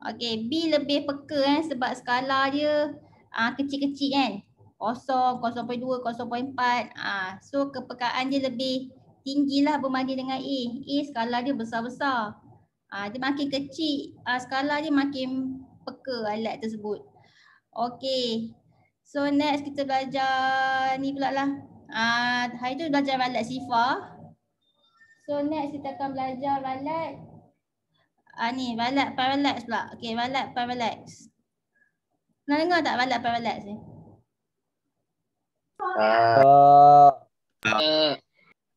Okey, B lebih peka sebab skala dia kecil-kecil kan. 0, 0.2, 0.4. So kepekaan dia lebih tinggilah berbanding dengan A. A skala dia besar-besar. Dia makin kecil, skala dia makin peka alat tersebut. Okey. So next kita belajar ni pula lah. Hari tu belajar ralat sifar. So next kita akan belajar ralat ni ralat parallax pula. Okey, ralat parallax. Pernah dengar tak ralat parallax ni?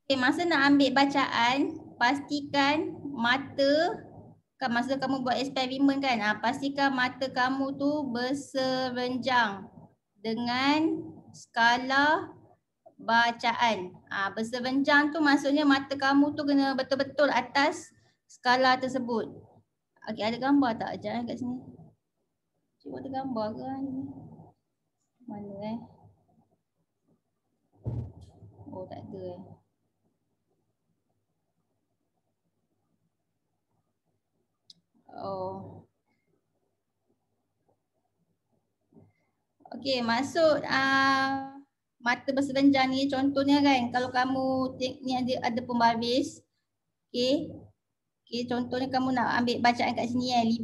Okay, masa nak ambil bacaan, pastikan mata kan masa kamu buat eksperimen kan, pastikan mata kamu tu berserenjang dengan skala bacaan. Berserenjang tu maksudnya mata kamu tu kena betul-betul atas skala tersebut. Okey, ada gambar tak? Sekejap kat sini. Cuba ada gambar ke? Mana Oh, tak ada Oh. Okey, maksud mata berserenjang ni contohnya kan kalau kamu ni ada pembaris. Okey. Okey, contohnya kamu nak ambil bacaan kat sini 5.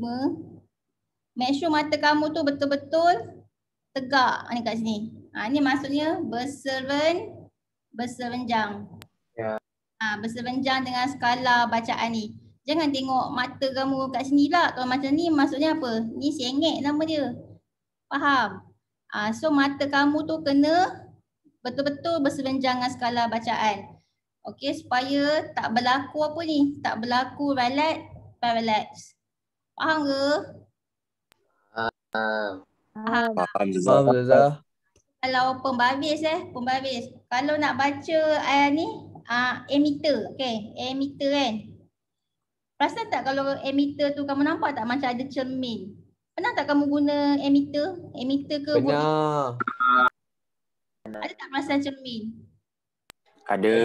Make sure mata kamu tu betul-betul tegak ni kat sini. Ni maksudnya berserenjang. Ya. Berserenjang dengan skala bacaan ni. Jangan tengok mata kamu kat sini lah. Kalau macam ni maksudnya apa? Ni sengit nama dia. Faham? So mata kamu tu kena betul-betul berserenjang dengan skala bacaan. Okey, supaya tak berlaku apa ni? Tak berlaku ralat parallax. Faham ke? Faham Zazah. Kalau pembaris pembaris. Kalau nak baca ni emitter, okey, emitter kan. Perasan tak kalau emitter tu kamu nampak tak macam ada cermin? Pernah tak kamu guna emitter? Emitter ke? Pernah. Ada tak perasan cermin? Ada.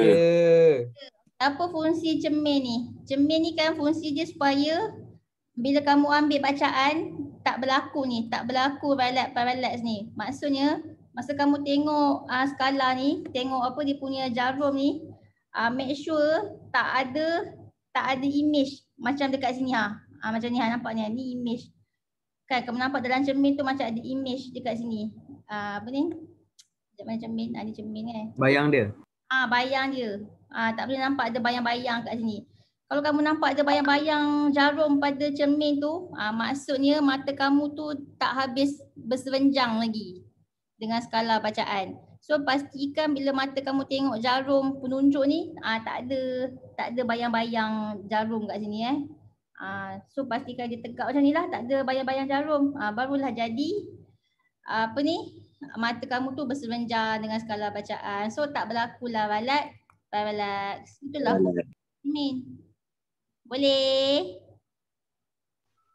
Apa fungsi cermin ni? Cermin ni kan fungsi dia supaya bila kamu ambil bacaan tak berlaku ni, tak berlaku ralat parallax ni. Maksudnya masa kamu tengok skala ni, tengok apa dia punya jarum ni, make sure tak ada image macam dekat sini macam ni nampak ni, ni image. Kan kamu nampak dalam cermin tu macam ada image dekat sini. Apa ni? Sekejap mana cermin? Ni cermin kan. Bayang dia. Bayang dia. Tak boleh nampak ada bayang-bayang kat sini. Kalau kamu nampak ada bayang-bayang jarum pada cermin tu, maksudnya mata kamu tu tak habis berserenjang lagi dengan skala bacaan. So pastikan bila mata kamu tengok jarum penunjuk ni, tak ada bayang-bayang jarum kat sini So pastikan dia tegak macam ni lah, tak ada bayang-bayang jarum. Barulah jadi apa ni? Mata kamu tu berserenjang dengan skala bacaan. So tak berlakulah ralat parallax. Itulah cermin. Boleh?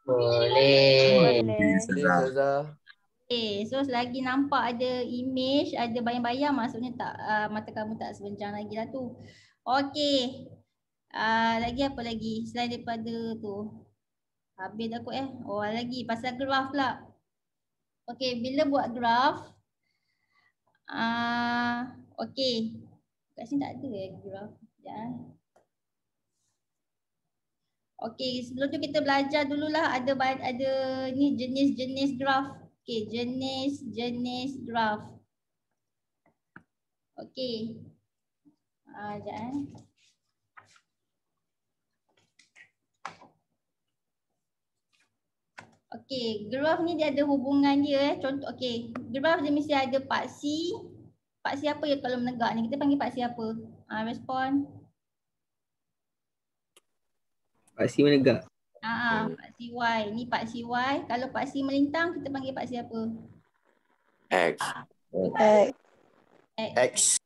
Boleh. Okay, so selagi nampak ada image, ada bayang-bayang, maksudnya tak mata kamu tak serenjang lagi lah tu. Okay. Lagi apa lagi selain daripada tu? Habis dah kot lagi pasal graf pula. Okay, bila buat graf, okay. Kat sini tak ada graf. Okay, sebelum tu kita belajar dululah ada ni jenis-jenis graf. Okay, jenis-jenis graf. Okay. Sekejap Okay, graf ni dia ada hubungan dia Contoh, okay, graf dia mesti ada paksi. Paksi apa ya kalau menegak ni? Kita panggil paksi apa? Respon. Paksi menegak. Paksi Y. Ni paksi Y. Kalau paksi melintang kita panggil paksi apa? X. X.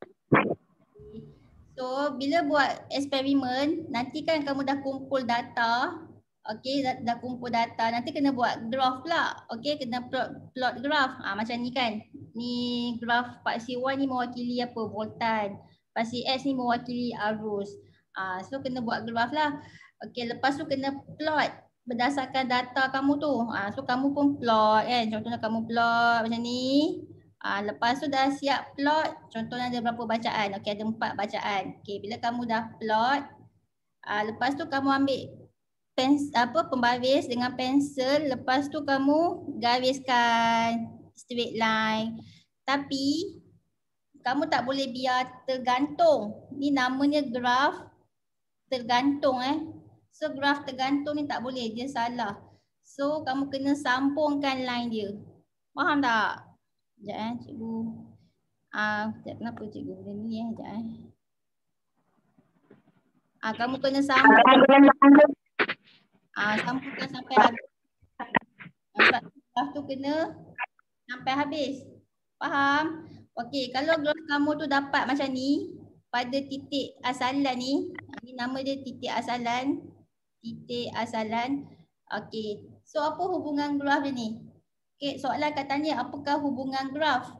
So bila buat eksperimen, nanti kan kamu dah kumpul data. Okay, dah kumpul data. Nanti kena buat graf pula. Okay, kena plot graf. Macam ni kan. Ni graf paksi Y ni mewakili apa? Voltan. Paksi X ni mewakili arus. So kena buat graf lah. Okay, lepas tu kena plot berdasarkan data kamu tu. So kamu pun plot kan. Contohnya kamu plot macam ni. Lepas tu dah siap plot, contohnya ada berapa bacaan. Okey, ada 4 bacaan. Okey, bila kamu dah plot, lepas tu kamu ambil pembaris dengan pensel, lepas tu kamu gariskan straight line. Tapi kamu tak boleh biar tergantung. Ni namanya graf tergantung So graf tergantung ni tak boleh, dia salah. So kamu kena sambungkan line dia. Faham tak? Sekejap cikgu. Sekejap, kenapa cikgu benda ni sekejap kamu kena sambung. Sambungkan sampai habis. Sebab graf tu kena sampai habis. Faham? Okey, kalau graf kamu tu dapat macam ni pada titik asalan ni, ni nama dia titik asalan. Titik asalan. Okey, so apa hubungan graf dia ni? Okey, soalan kat tanya apakah hubungan graf?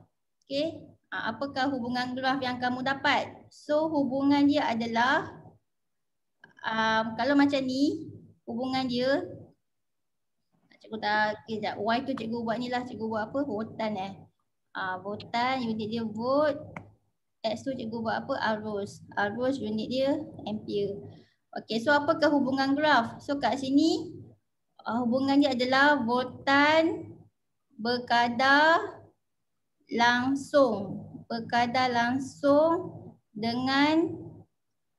Okey, apakah hubungan graf yang kamu dapat? So hubungan dia adalah kalau macam ni, hubungan dia cikgu tak, okay, sekejap. Y tu cikgu buat ni lah, cikgu buat apa? Votan votan, unit dia volt. X tu cikgu buat apa? Arus. Arus unit dia ampere. Okey, so apakah hubungan graf? So kat sini hubungan dia adalah voltan berkadar langsung. Berkadar langsung dengan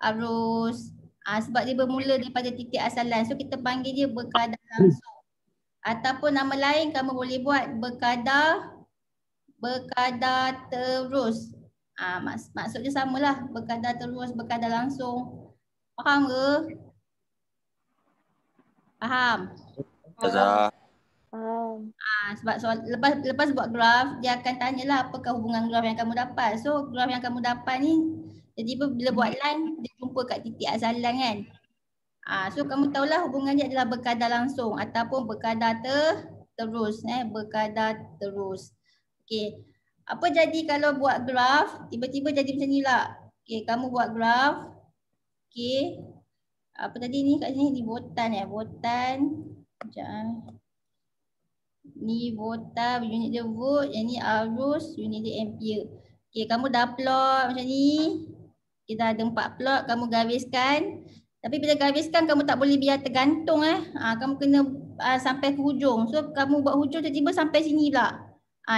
arus. Sebab dia bermula daripada titik asalan. So kita panggil dia berkadar langsung. Ataupun nama lain kamu boleh buat berkadar terus. Maksudnya samalah, berkadar terus, berkadar langsung. Faham ke? Faham? Ustazah. Sebab soal lepas buat graf, dia akan tanyalah apakah hubungan graf yang kamu dapat. So graf yang kamu dapat ni, jadi bila buat line, dia jumpa kat titik asalan kan. So kamu tahulah hubungan dia adalah berkadar langsung ataupun berkadar terus. Berkadar terus. Okey. Apa jadi kalau buat graf, tiba-tiba jadi macam ni lah. Okey, kamu buat graf. Okey. Apa tadi ni kat sini? Ni voltan voltan. Sekejap. Ni voltan, unit dia volt. Yang ni arus, unit dia ampere. Okey, kamu dah plot macam ni. Kita ada 4 plot, kamu gariskan. Tapi bila gariskan kamu tak boleh biar tergantung kamu kena sampai ke hujung. So kamu buat hujung tiba-tiba sampai sini pula.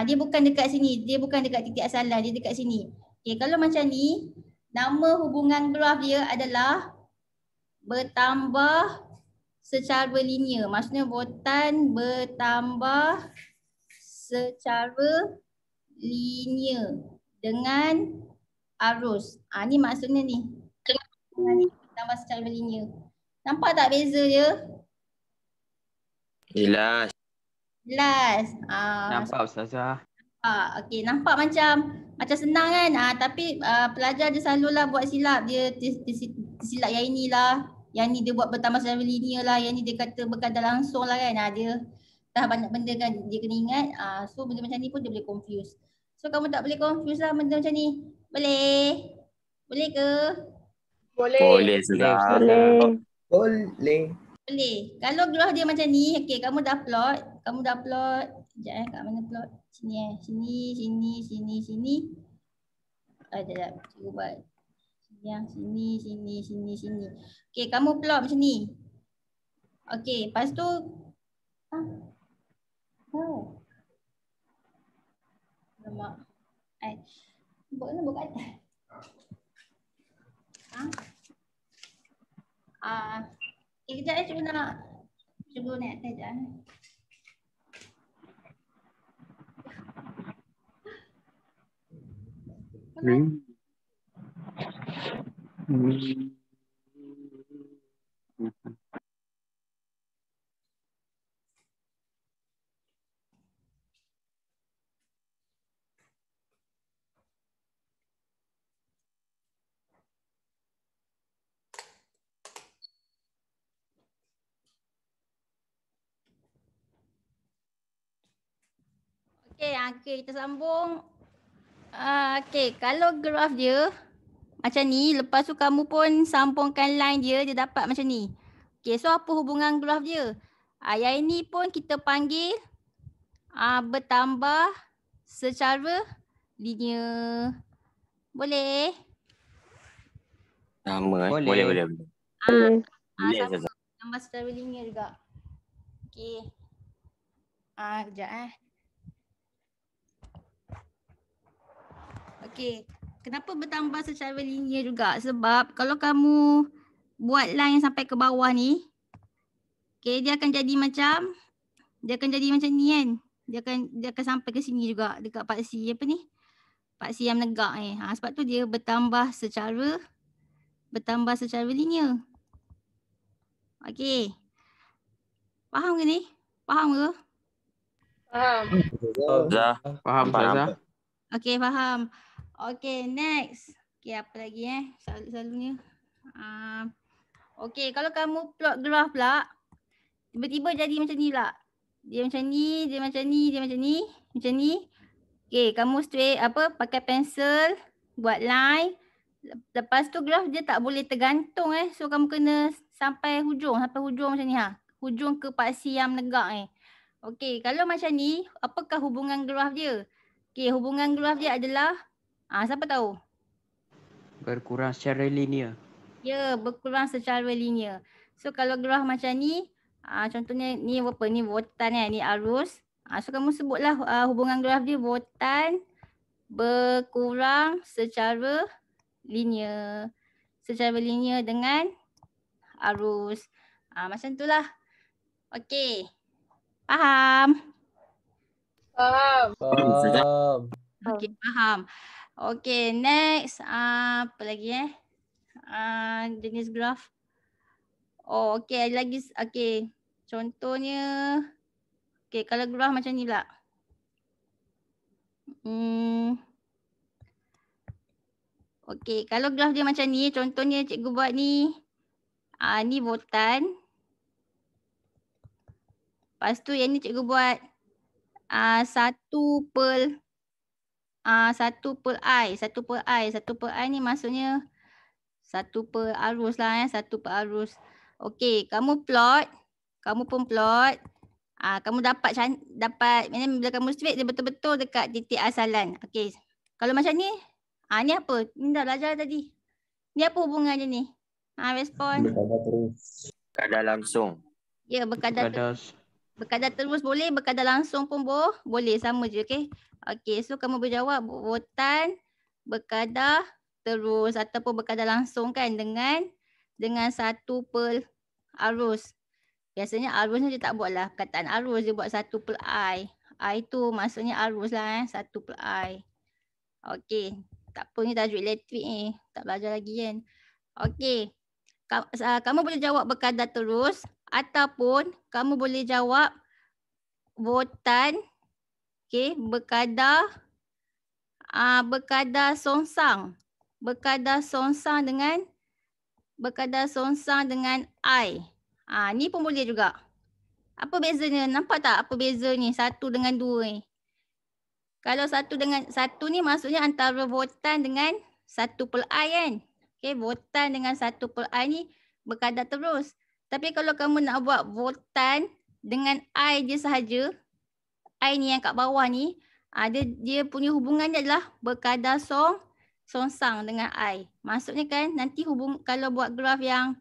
Dia bukan dekat sini, dia bukan dekat titik asalan, dia dekat sini. Okey, kalau macam ni, nama hubungan graf dia adalah bertambah secara linear. Maksudnya voltan bertambah secara linear dengan arus. Ni maksudnya ni. Tambah secara linear. Nampak tak beza dia? Jelas. Jelas. Nampak Ustazah. Okey, nampak macam senang kan? Tapi pelajar dia selalulah buat silap. Dia silap yang inilah. Yang ni dia buat bertambah secara linear lah. Yang ni dia kata berkadar langsung lah kan. Dia dah banyak benda kan dia kena ingat. So benda macam ni pun dia boleh confuse. So kamu tak boleh confuse lah benda macam ni. Boleh? Boleh ke? Boleh Ustazah. Boleh. Boleh. Kalau graf dia macam ni, okey kamu dah plot. Sekejap kat mana plot? Sini sini. Sekejap, cikgu buat. Sini. Okey, kamu plot macam ni. Okey, lepas tu Alamak. Buat kat atas. Kejap cikgu nak atas sekejap. Okey, kita sambung. Okey, kalau graf dia macam ni, lepas tu kamu pun sambungkan line dia dapat macam ni. Okey, so apa hubungan graf dia? Yang ini pun kita panggil bertambah secara linear. Boleh? Sama eh. Boleh. Boleh. Boleh Sama Ustazah. tambah secara linear juga. Okey. Kejap Okey. Kenapa bertambah secara linear juga? Sebab kalau kamu buat line sampai ke bawah ni, okey, dia akan jadi macam ni kan. Dia akan sampai ke sini juga dekat paksi apa ni? Paksi yang menegak ni. Sebab tu dia bertambah secara linear. Okey. Faham ke ni? Faham ke? Ustazah. Faham Ustazah? Okey, faham. Okey, next. Okey, apa lagi selalunya. Okey, kalau kamu plot graph pula, tiba-tiba jadi macam ni pula. Dia macam ni, dia macam ni, dia macam ni, macam ni. Okey, kamu straight pakai pensel, buat line. Lepas tu graph dia tak boleh tergantung So kamu kena sampai hujung macam ni Hujung ke paksi yang menegak Okey, kalau macam ni, apakah hubungan graph dia? Okey, hubungan graph dia adalah siapa tahu? Berkurang secara linear. Ya, berkurang secara linear. So kalau graf macam ni, contohnya ni apa? Ni voltan ni arus. So kamu sebutlah hubungan graf dia voltan berkurang secara linear. Secara linear dengan arus. Macam itulah. Okey. Faham? Ustazah. Okey, faham. Okey, next. Apa lagi jenis graf. Okey, ada lagi. Okey. Contohnya kalau graf macam ni pula. Okey, kalau graf dia macam ni, contohnya cikgu buat ni. Ni voltan. Lepas tu yang ni cikgu buat 1 per I. 1 per I ni maksudnya 1 per arus lah 1 per arus. Okey, kamu pun plot. Kamu dapat bila kamu straight dia betul-betul dekat titik asalan. Okey. Kalau macam ni, ni apa? Ni dah belajar tadi. Ni apa hubungan dia ni? Respon. Kadar langsung. Ya, berkadar terus boleh, berkadar langsung pun boleh, sama je, okey. Okey, so kamu berjawab voltan berkadar terus ataupun berkadar langsung kan dengan 1 per arus. Biasanya arusnya dia tak buatlah perkataan arus, dia buat 1 per I. I tu maksudnya arus lah 1 per I. Okey, tak apa ni tajuk elektrik ni, tak belajar lagi kan. Okey, kamu boleh jawab berkadar terus ataupun kamu boleh jawab voltan berkadar songsang. Berkadar songsang dengan I. Ni pun boleh juga. Apa bezanya? Nampak tak apa beza ni? 1 dengan 2 ni. Kalau 1 ni maksudnya antara voltan dengan 1 per I kan. Okay, voltan dengan 1 per I ni berkadar terus. Tapi kalau kamu nak buat voltan dengan I je sahaja, I ni yang kat bawah ni, dia punya hubungan dia adalah berkadar songsang dengan I. Maksudnya kan nanti kalau buat graf yang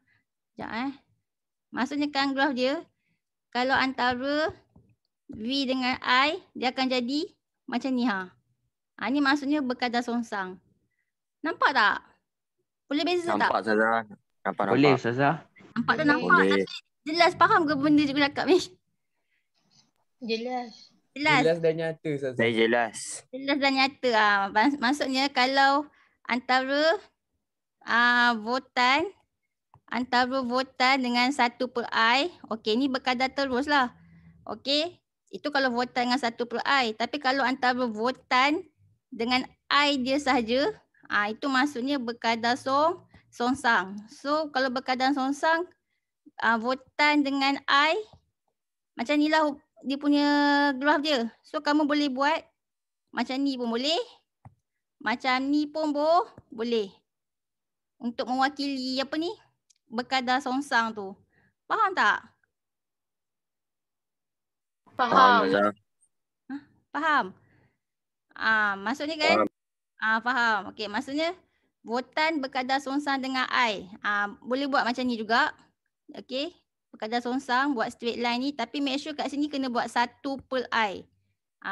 maksudnya kan graf dia kalau antara V dengan I dia akan jadi macam ni ni maksudnya berkadar songsang. Nampak tak? Boleh beza tak? Nampak Ustazah. Nampak. Boleh Ustazah? Nampak tu nampak. Boleh. Tapi jelas faham ke benda cikgu cakap ni? Jelas. Jelas dan nyata Ustazah. Saya jelas. Jelas dan nyata. Maksudnya kalau antara voltan dengan 1 per I, okey ni berkadar terus lah. Okey, itu kalau voltan dengan 1 per I. Tapi kalau antara voltan dengan I dia sahaja, itu maksudnya berkadar songsang. So kalau berkadar songsang, voltan dengan I, macam ni lah dia punya graf dia. So kamu boleh buat macam ni pun boleh. Macam ni pun boleh. Untuk mewakili berkadar songsang tu. Faham tak? Faham, Ustazah. Faham? Maksudnya kan? Faham. Okey, maksudnya Botan berkadar songsang dengan I. Boleh buat macam ni juga. Okey. Berkadar songsang, buat straight line ni. Tapi make sure kat sini kena buat 1/I.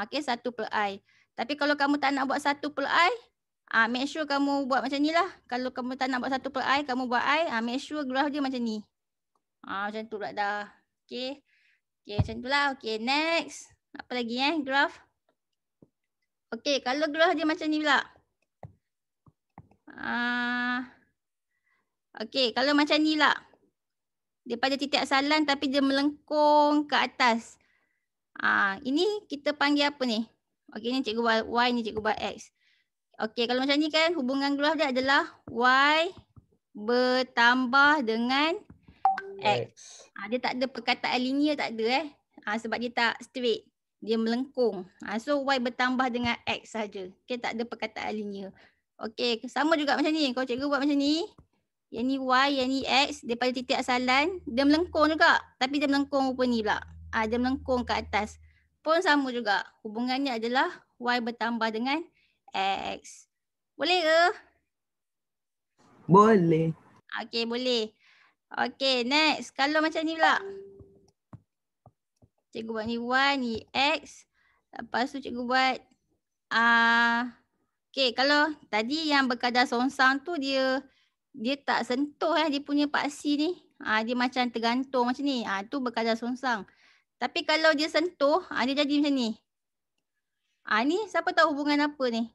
Okey, 1/I. Tapi kalau kamu tak nak buat 1/I, make sure kamu buat macam ni lah. Kalau kamu tak nak buat 1/I, kamu buat I. Make sure graph dia macam ni. Macam tu pula dah. Okey. Okey, macam tu lah. Okey, next. Apa lagi graph? Okey, kalau graph dia macam ni pula. Okey, kalau macam ni lah. Daripada titik asalan tapi dia melengkung ke atas. Ini kita panggil apa ni? Okey, ni cikgu buat Y, ni cikgu buat X. Okey, kalau macam ni kan hubungan graf dia adalah Y bertambah dengan X. Dia tak ada perkataan linear, tak ada sebab dia tak straight. Dia melengkung. So Y bertambah dengan X saja. Okey, tak ada perkataan linear. Okey, sama juga macam ni. Kalau cikgu buat macam ni, yang ni Y, yang ni X, daripada titik asalan, dia melengkung juga. Tapi dia melengkung rupa ni pula. Dia melengkung ke atas. Pun sama juga. Hubungannya adalah Y bertambah dengan X. Boleh ke? Boleh. Okey, boleh. Okey, next. Kalau macam ni pula. Cikgu buat ni Y, ni X. Lepas tu cikgu buat okey, kalau tadi yang berkadar songsang tu dia tak sentuh dia punya paksi ni. Dia macam tergantung macam ni. Tu berkadar songsang. Tapi kalau dia sentuh, dia jadi macam ni. Ni siapa tahu hubungan apa ni?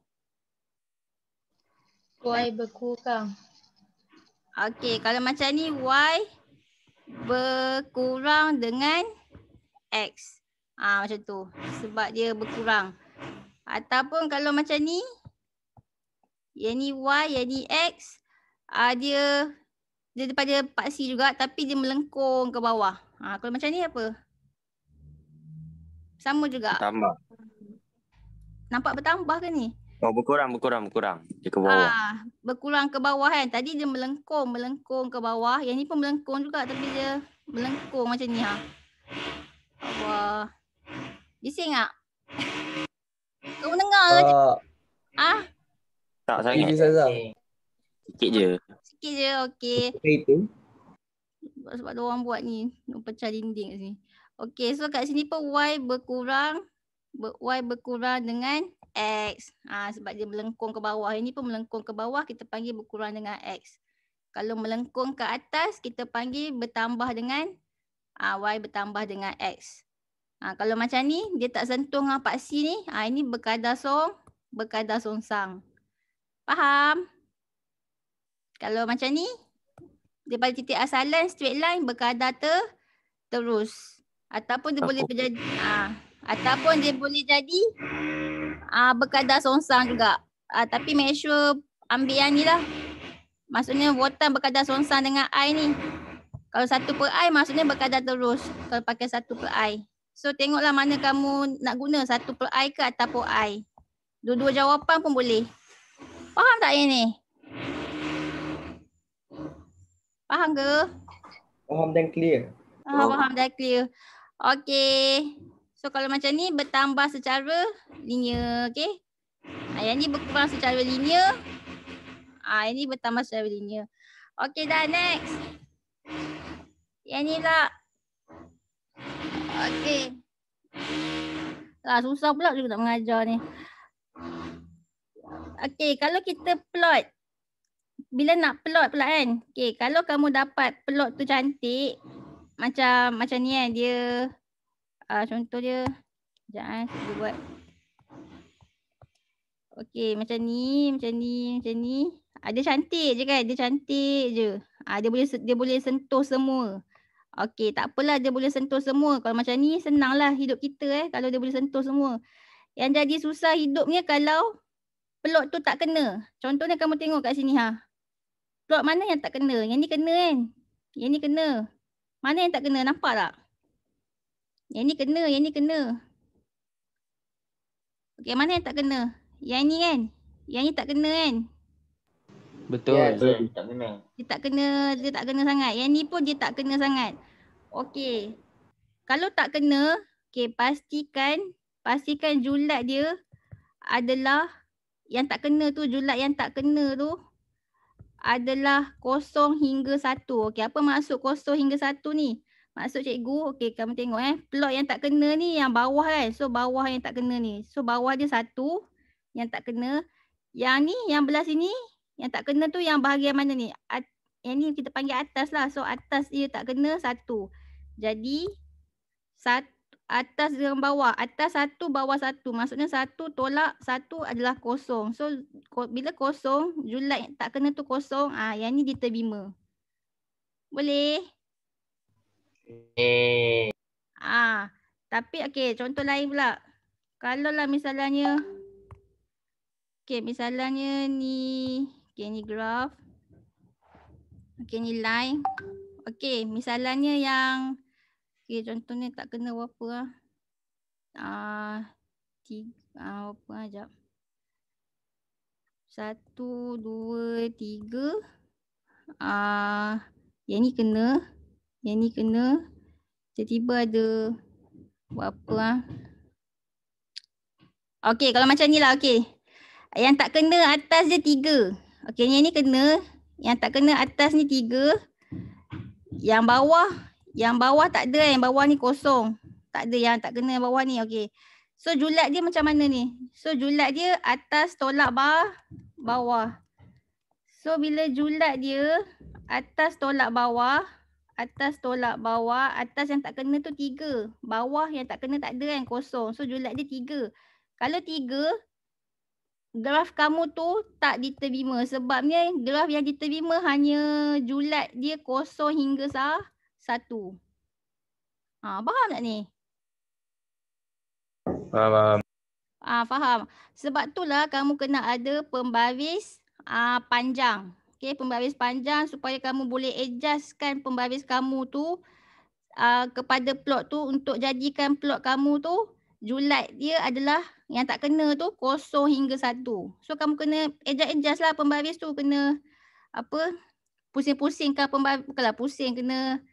Y berkurang. Okey, kalau macam ni Y berkurang dengan X. Macam tu. Sebab dia berkurang. Ataupun kalau macam ni, yang ni Y, yang ni X, dia daripada paksi juga tapi dia melengkung ke bawah. Kalau macam ni apa? Sama juga. Tambah. Nampak bertambah ke ni? Berkurang. Dia ke bawah. Berkurang ke bawah kan. Tadi dia melengkung ke bawah. Yang ni pun melengkung juga tapi dia melengkung macam ni Allah. Bising tak? Kau dengar ke? Tak sangat. Sikit je. Okey. Itu. Sebab ada orang buat ni. Pecah dinding kat sini. Okey, so kat sini pun Y berkurang dengan X. Sebab dia melengkung ke bawah. Ini pun melengkung ke bawah, kita panggil berkurang dengan X. Kalau melengkung ke atas, kita panggil bertambah dengan Y bertambah dengan X. Kalau macam ni, dia tak sentuh dengan paksi ni. Ini berkadar songsang. Faham? Kalau macam ni, daripada titik asalan, straight line berkadar terus. Ataupun dia boleh berjadi ataupun dia boleh jadi berkadar songsang juga. Tapi make sure ambil yang ni lah. Maksudnya Botan berkadar songsang dengan I ni. Kalau 1/I maksudnya berkadar terus. Kalau pakai 1/I. So tengoklah mana kamu nak guna 1/I ke ataupun I. Dua-dua jawapan pun boleh. Faham tak yang ni? Faham ke? Faham dan clear. Faham dah clear. Okey. So kalau macam ni bertambah secara linear. Okey. Yang ni berkurang secara linear. Yang ni bertambah secara linear. Okey dah, next. Yang ni pula. Okey. Susah pula juga nak mengajar ni. Okey, kalau kita plot. Bila nak plot pula kan. Okey, kalau kamu dapat plot tu cantik. Macam ni kan. Dia contoh dia. Sekejap saya buat. Okey, macam ni. Dia cantik je kan. Dia cantik je. Dia boleh sentuh semua. Okey, tak apalah dia boleh sentuh semua. Kalau macam ni senanglah hidup kita kalau dia boleh sentuh semua. Yang jadi susah hidupnya kalau plot tu tak kena. Contohnya kamu tengok kat sini Plot mana yang tak kena? Yang ni kena kan? Yang ni kena. Mana yang tak kena? Nampak tak? Yang ni kena. Okey, mana yang tak kena? Yang ni kan? Yang ni tak kena kan? Betul. Dia tak kena sangat. Yang ni pun dia tak kena sangat. Okey. Kalau tak kena, Okay, pastikan julat dia adalah yang tak kena tu, julat yang tak kena tu adalah 0 hingga 1. Okey, apa maksud 0 hingga 1 ni? Maksud cikgu, okey kamu tengok plot yang tak kena ni yang bawah kan. So bawah yang tak kena ni. So bawah dia 1 yang tak kena. Yang ni yang belah sini yang tak kena tu yang bahagian mana ni? Yang ni kita panggil atas lah. So atas dia tak kena 1. Jadi atas dengan bawah. Atas 1, bawah 1. Maksudnya 1 tolak 1 adalah 0. So bila 0, julat yang tak kena tu 0. Yang ni diterima. Boleh? Tapi okey, contoh lain pula. Kalau lah misalnya misalnya ni ni graph. Ni line. Misalnya yang contohnya tak kena berapa berapa sekejap. 1, 2, 3. Yang ni kena. Yang ni kena. Tiba-tiba ada berapa Okey, kalau macam ni lah. Okey. Yang tak kena atas dia 3. Okey, yang ni kena. Yang tak kena atas ni 3. Yang bawah tak ada. Yang bawah ni 0. Tak ada yang tak kena bawah ni. Okey. So julat dia macam mana ni? So julat dia atas tolak bawah. So bila julat dia atas tolak bawah, atas yang tak kena tu 3. Bawah yang tak kena tak ada kan, 0. So julat dia 3. Kalau 3, graf kamu tu tak diterima. Sebabnya graf yang diterima hanya julat dia 0 hingga 1. Faham tak ni? Faham. Faham. Sebab itulah kamu kena ada pembaris panjang. Okay, pembaris panjang supaya kamu boleh adjustkan pembaris kamu tu kepada plot tu untuk jadikan plot kamu tu julat dia adalah yang tak kena tu 0 hingga 1. So kamu kena adjust lah pembaris tu, kena pusing-pusingkan pembaris, bukanlah pusing, kena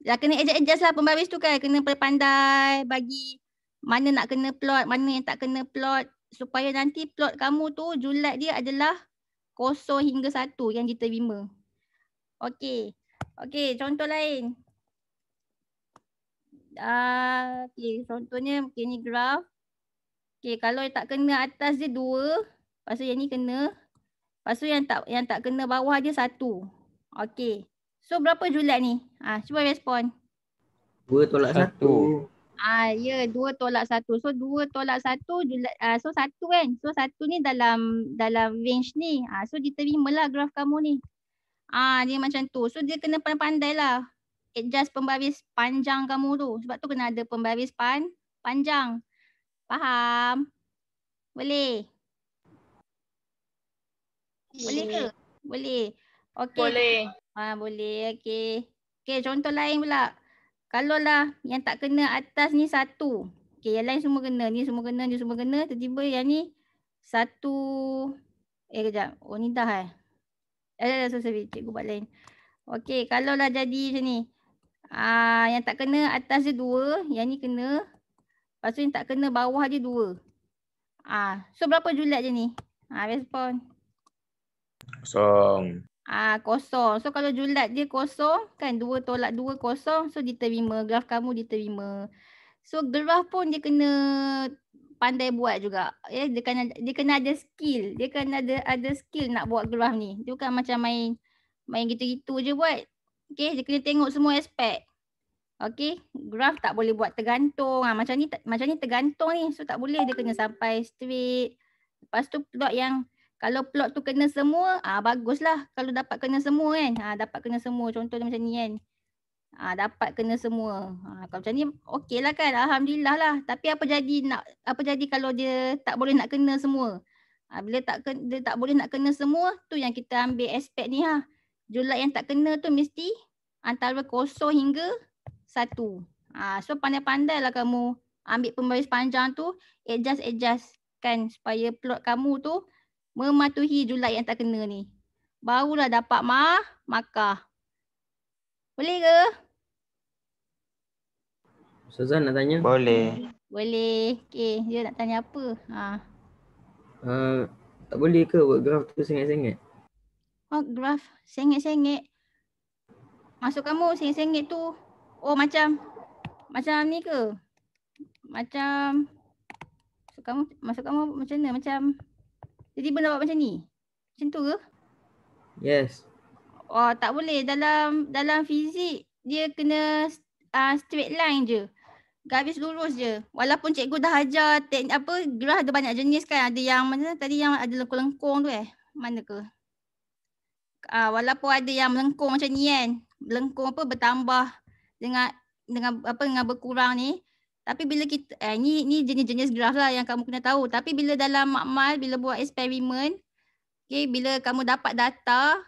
kena adjust lah pembaris tu kan, kena pandai bagi mana nak kena plot, mana yang tak kena plot supaya nanti plot kamu tu julat dia adalah 0 hingga 1 yang diterima. Okey, contoh lain. Contohnya ni graf. Kalau tak kena atas dia 2, lepas tu yang ni kena. Lepas tu yang tak kena bawah dia 1. Okey. So berapa julat ni? Cuba respon. 2 tolak 1. Ya, 2 tolak 1. So 2 tolak 1 julat. So 1 kan. So 1 ni dalam range ni. So diterimalah graf kamu ni. Dia macam tu. So dia kena pandai-pandai lah adjust pembaris panjang kamu tu. Sebab tu kena ada pembaris panjang. Faham? Boleh? Boleh ke? Boleh. Okey. Boleh. Boleh. Okey, contoh lain pula. Kalau lah yang tak kena atas ni 1. Okey, yang lain semua kena. Ni semua kena, ni semua kena. Tiba-tiba yang ni 1. Kejap. Ni dah sorry. Cikgu buat lain. Okey, kalau lah jadi macam ni. Yang tak kena atas dia 2. Yang ni kena. Lepas tu yang tak kena bawah dia 2. So berapa julat je ni? Respon. 0. 0. So kalau julat dia 0 kan, 2 tolak 2 0. So diterima. Graf kamu diterima. So graf pun dia kena pandai buat juga. Dia kena ada skill. Dia kena ada skill nak buat graf ni. Dia bukan macam main gitu-gitu je buat. Okay, dia kena tengok semua aspek. Okay, graf tak boleh buat tergantung. Macam ni tergantung ni. So tak boleh, dia kena sampai straight. Lepas tu plot yang, kalau plot tu kena semua, baguslah. Kalau dapat kena semua kan. Dapat kena semua. Contoh dia macam ni kan. Dapat kena semua. Kalau macam ni okey lah kan. Alhamdulillah lah. Tapi apa jadi kalau dia tak boleh nak kena semua? Bila dia tak boleh nak kena semua, tu yang kita ambil aspek ni Julat yang tak kena tu mesti antara 0 hingga 1. So pandai-pandai lah kamu ambil pembaris panjang tu, adjust kan supaya plot kamu tu mematuhi julat yang tak kena ni. Barulah dapat markah. Boleh ke? Ustazah nak tanya? Boleh. Boleh. Okay, dia nak tanya apa? Tak boleh ke buat graf tu sengit-sengit? Oh, graf sengit-sengit. Maksud kamu sengit-sengit tu, oh macam ni ke? Macam, maksud kamu macam mana? Macam, jadi benda buat macam ni? Macam tu ke? Yes. Oh, tak boleh. Dalam fizik, dia kena straight line je. Garis lurus je. Walaupun cikgu dah ajar graf ada banyak jenis kan. Ada yang mana tadi yang ada lengkung-lengkung tu Mana ke? Walaupun ada yang melengkung macam ni kan. Melengkung bertambah dengan berkurang ni. Tapi bila kita ni jenis-jenis graf lah yang kamu kena tahu. Tapi bila dalam makmal, bila buat eksperimen, okay, bila kamu dapat data,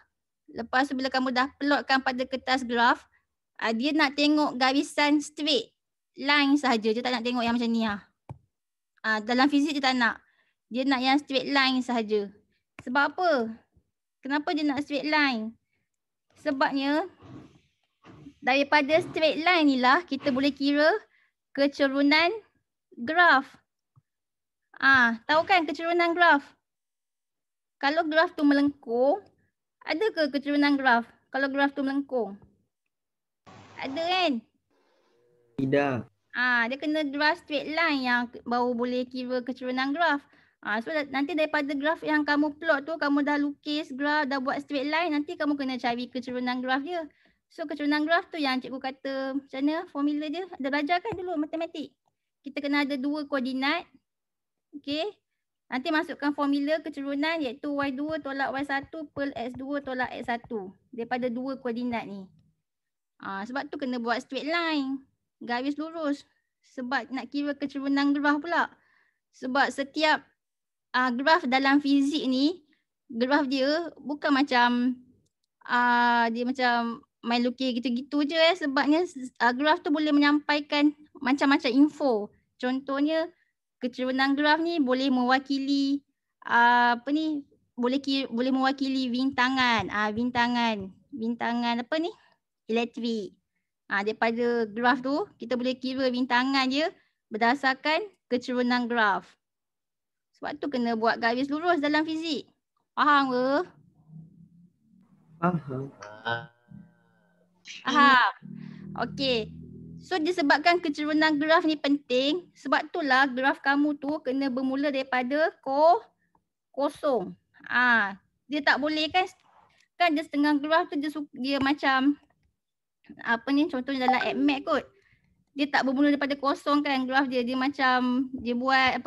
lepas tu bila kamu dah plotkan pada kertas graf, dia nak tengok garisan straight line sahaja. Dia tak nak tengok yang macam ni dalam fizik dia tak nak. Dia nak yang straight line sahaja. Sebab apa? Kenapa dia nak straight line? Sebabnya daripada straight line ni lah kita boleh kira kecerunan graf. Tahu kan kecerunan graf? Kalau graf tu melengkung, ada ke kecerunan graf? Kalau graf tu melengkung? Ada kan? Tidak. Dia kena graf straight line yang baru boleh kira kecerunan graf. So nanti daripada graf yang kamu plot tu, kamu dah lukis graf, dah buat straight line, nanti kamu kena cari kecerunan graf dia. So kecerunan graf tu yang cikgu kata macam mana formula dia. Ada belajar kan dulu matematik? Kita kena ada 2 koordinat. Okay. Nanti masukkan formula kecerunan iaitu Y2 tolak Y1 per X2 tolak X1. Daripada 2 koordinat ni. Sebab tu kena buat straight line. Garis lurus. Sebab nak kira kecerunan graf pula. Sebab setiap graf dalam fizik ni, graf dia bukan macam dia macam main lukis gitu-gitu je sebabnya graf tu boleh menyampaikan macam-macam info. Contohnya kecerunan graf ni boleh mewakili boleh mewakili bintangan. Bintangan apa ni? Elektrik. Daripada graf tu kita boleh kira bintangan dia berdasarkan kecerunan graf. Sebab tu kena buat garis lurus dalam fizik. Faham ke? Faham. Okey. So disebabkan kecerunan graf ni penting, sebab itulah graf kamu tu kena bermula daripada kosong. Dia tak boleh kan dia setengah graf tu dia macam contohnya dalam AppMath kot. Dia tak bermula daripada kosong kan graf dia. Dia macam dia buat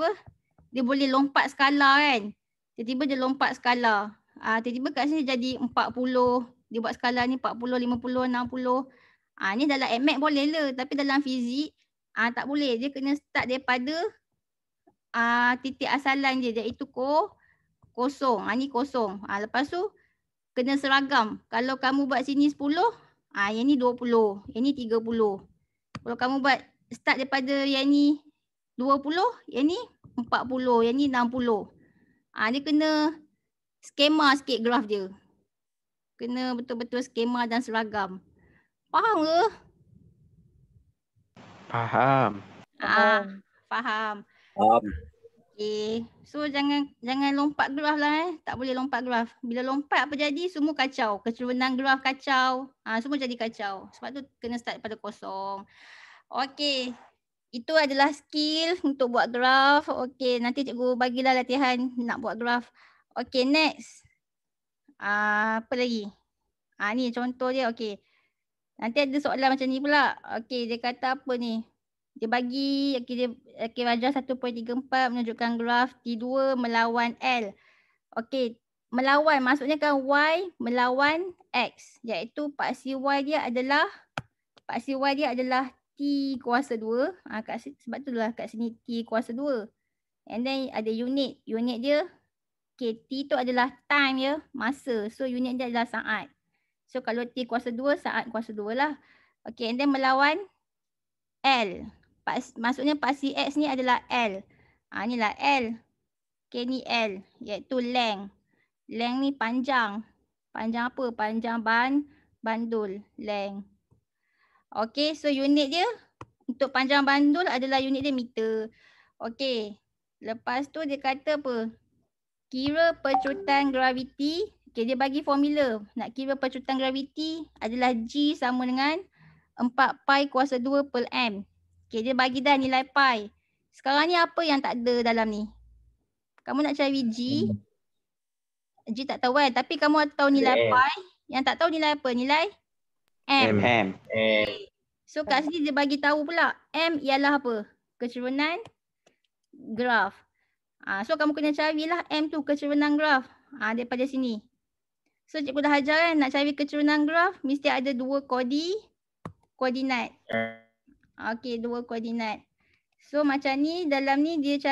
dia boleh lompat skala kan. Tiba-tiba dia lompat skala. Tiba-tiba kat sini jadi 40. Dia buat skala ni 40, 50, 60. Ni dalam AppMath boleh le. Tapi dalam fizik tak boleh. Dia kena start daripada titik asalan dia iaitu kosong. Ni kosong. Lepas tu kena seragam. Kalau kamu buat sini 10, yang ni 20, yang ni 30. Kalau kamu buat start daripada yang ni 20, yang ni 40, yang ni 60. Dia kena skema sikit graf dia. Kena betul-betul skema dan seragam. Faham ke? Faham. Faham. Okay. So jangan lompat graf lah Tak boleh lompat graf. Bila lompat apa jadi? Semua kacau. Kecerunan graf kacau. Semua jadi kacau. Sebab tu kena start daripada kosong. Okay. Itu adalah skill untuk buat graf. Okay. Nanti cikgu bagilah latihan nak buat graf. Okay. Next. Apa lagi? Ni contoh dia. Okay. Nanti ada soalan macam ni pula. Okay. Dia kata apa ni? Dia bagi, Rajah 1.34 menunjukkan graf T2 melawan L. Okey, melawan maksudnya kan Y melawan X. Iaitu paksi Y dia adalah T kuasa 2. Sebab itulah kat sini T kuasa 2. And then ada unit. Unit dia, T tu adalah time ya, masa. So unit dia adalah saat. So kalau T kuasa 2, saat kuasa 2 lah. Okey, and then melawan L. Maksudnya paksi X ni adalah L. Inilah L. Okay, ni L. Iaitu length. Length ni panjang. Panjang apa? Panjang bandul. Length. Okay, so unit dia Untuk panjang bandul adalah unit dia meter. Okey. Lepas tu dia kata apa? Kira pecutan graviti. Okey, dia bagi formula. Nak kira pecutan graviti adalah G sama dengan 4 pi kuasa 2 per M. Okey, dia bagi dah nilai pi. Sekarang ni apa yang tak ada dalam ni? Kamu nak cari G. G tak tahu kan? Tapi kamu tahu nilai pi. Yang tak tahu nilai apa? Nilai M. So kat sini dia bagi tahu pula M ialah apa? Kecerunan graf. So kamu kena carilah M tu kecerunan graf. Daripada sini. So cikgu dah ajar kan nak cari kecerunan graf mesti ada 2 koordinat. Okey, 2 koordinat. So macam ni dalam ni dia cari